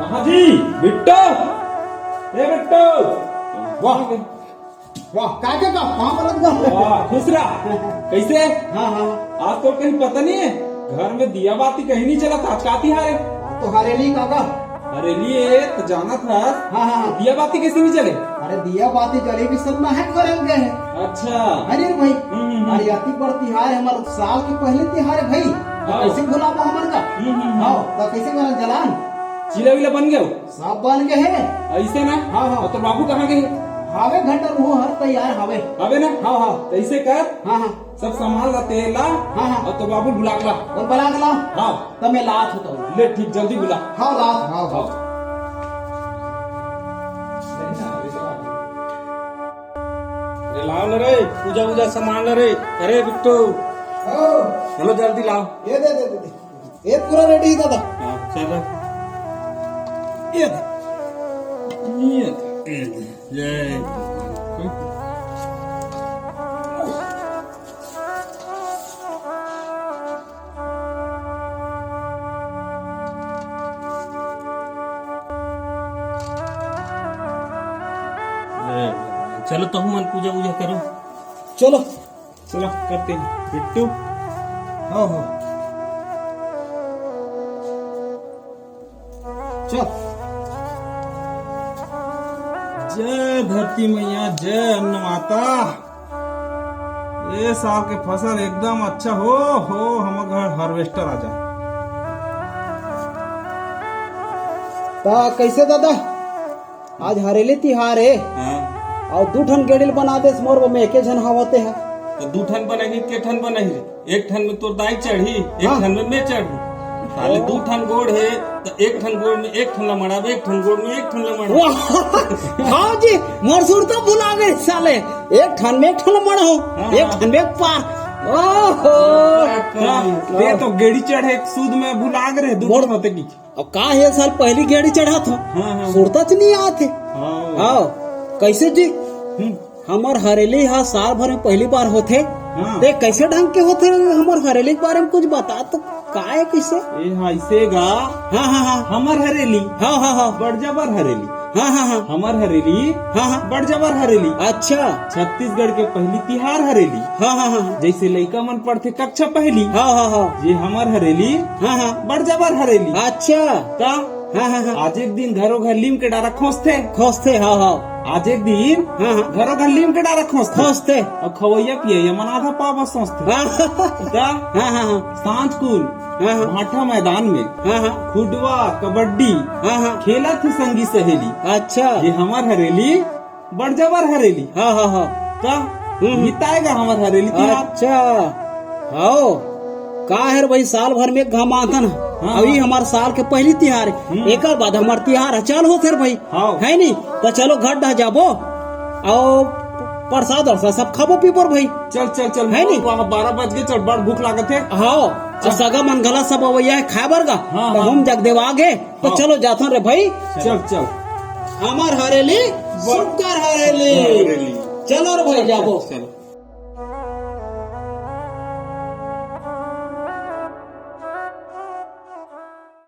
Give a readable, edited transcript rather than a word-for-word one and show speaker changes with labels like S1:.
S1: हाँ जी बिट्टो, ए बिट्टो,
S2: वाह वाह काके का कहाँ पर लग गया?
S1: वाह खुश रहा। कैसे?
S2: हाँ हाँ
S1: आज तो कहीं पता नहीं है, घर में दिया बाती कहीं नहीं चला था। आज का तिहार है?
S2: तो हरेली काका।
S1: अरे लिए तो जाना था।
S2: हाँ हाँ
S1: दिया बाती कैसे नहीं चले?
S2: अरे दिया बाती जले भी सब ना है करे गए हैं।
S1: अच्छा
S2: अरे भाई
S1: हम्म।
S2: अरे अति बड़ तिहार है हमारे साल के पहले तिहार है भाई। तो
S1: हाँ।
S2: कैसे भुलाबो हमन का? हाँ तो कैसे करल जलान?
S1: चिला विला बन गए?
S2: सब बन गए हैं।
S1: ऐसे ना?
S2: हाँ, हाँ।
S1: और तो बाबू कहाँ गए?
S2: हावे घंटा वो हर तैयार हावे।
S1: अबे ना
S2: हाँ हाँ
S1: तो ऐसे कर,
S2: हाँ हाँ
S1: सब सामान ला, तेल ला,
S2: हाँ हाँ
S1: और तो बाबू बुला ला।
S2: और बला गला
S1: हाँ
S2: तब मैं लात होता हूँ।
S1: ले ठीक, जल्दी बुला।
S2: हाँ लात हाँ हाँ
S3: अरे लाओ न रे, पूजा वूजा सामान ला रे। अरे बिट्टू चलो जल्दी लाओ।
S2: ये दे ये पूरा रेडी है दादा।
S3: हाँ, चलो
S2: ये दे।
S3: जय चलो तो मन पूजा वूजा करो।
S2: चलो
S1: चलो करते हैं बिट्टू।
S2: हाँ हाँ चल
S1: जय धरती मैया, जय अन्न माता। ये साल के फसल एकदम अच्छा हो हम घर हार्वेस्टर आ जाए।
S2: ता कैसे दादा आज हरेली तिहार है
S3: हाँ
S2: और दू ठन गेडिल बना दे मोर में एके जन हवते है।
S3: तो दू ठन बनाही के ठन बनाही? एक ठन में तोर दाई चढ़ी, एक
S2: हाँ।
S3: ठन में मैं चढ़ू। साले दू ठन गोड़ है तो एक ठन गोड़ में एक ठन ला मड़ाबे, एक ठन गोड़ में एक ठन ला मड़ाबे।
S2: वाह हाँ जी मोर सुर तो भुला गए साले। एक ठन में एक ठन मड़ हो,
S3: हाँ।
S2: एक ठन में एक पार। ओहो
S1: ये तो गेड़ी चढ़े सूद में भुला गए दूर होते की।
S2: अब का है साल पहली गेड़ी चढ़ा था
S1: हाँ।
S2: सुरता च नहीं आते।
S1: हाँ
S2: हाँ कैसे जी हमार हरेली हा साल भर में पहली बार होते।
S1: हाँ।
S2: ते कैसे ढंग के होते हमार हरेली के बारे में कुछ बता तो का है कैसे?
S1: ये ऐसे गा
S2: हाँ हाँ हाँ
S1: हमर हरेली,
S2: हाँ हाँ हाँ
S1: बड़ जबर हरेली।
S2: हाँ हाँ हाँ
S1: हमर हरेली
S2: हाँ हाँ
S1: बड़ जबर हरेली।
S2: अच्छा
S1: छत्तीसगढ़ के पहली तिहार हरेली।
S2: हाँ हाँ हाँ
S1: जैसे लइका मन पढ़ते कक्षा पहली,
S2: हाँ हाँ हाँ
S1: ये हमर हरेली
S2: हाँ हाँ
S1: बड़ जबर हरेली।
S2: अच्छा
S1: का
S2: हाँ हाँ हाँ
S1: आज एक दिन घरों घर लीम के डारा खोसते।
S2: खोजते हाँ हाँ
S1: आज एक दिन
S2: हाँ हाँ
S1: घरों घर लीम के डारा खोसते।
S2: खोजते
S1: और खवैया पिया मन आधा पाव सोचते।
S2: हाँ
S1: का
S2: हाँ हाँ
S1: सांझ कुल
S2: हाँ हाँ
S1: भाठा मैदान में
S2: हाँ हाँ
S1: खुडवा कबड्डी
S2: हाँ हाँ
S1: खेला थी संगी सहेली।
S2: अच्छा
S1: ये हमार हरेली बड़ जबर हरेली।
S2: हाँ हाँ हाँ
S1: का बिताएगा हमार हरेली तिहार।
S2: अच्छा आओ का है भाई साल भर में घमाथन
S1: हाँ।
S2: अभी हमारे साल के पहली तिहार है। एक बाद हमार तिहार चाल हो थे भाई
S1: हाँ।
S2: है नहीं तो चलो घर ढह जाबो और प्रसाद और सब खाबो पीबो भाई।
S1: चल चल चल
S2: है नी?
S1: 12 बज गए, चल बड़ भूख लागत है।
S2: हाँ तो सगा मन गला सब अवैया है खाए बरगा
S1: हाँ,
S2: तो
S1: हाँ।
S2: हम जगदेव आगे तो
S1: हाँ।
S2: चलो जाथन रे भाई।
S1: चल चल
S2: हमार हरेली सुकर हरेली
S1: हरेली।
S2: चलो रे भाई जाबो।
S3: चलो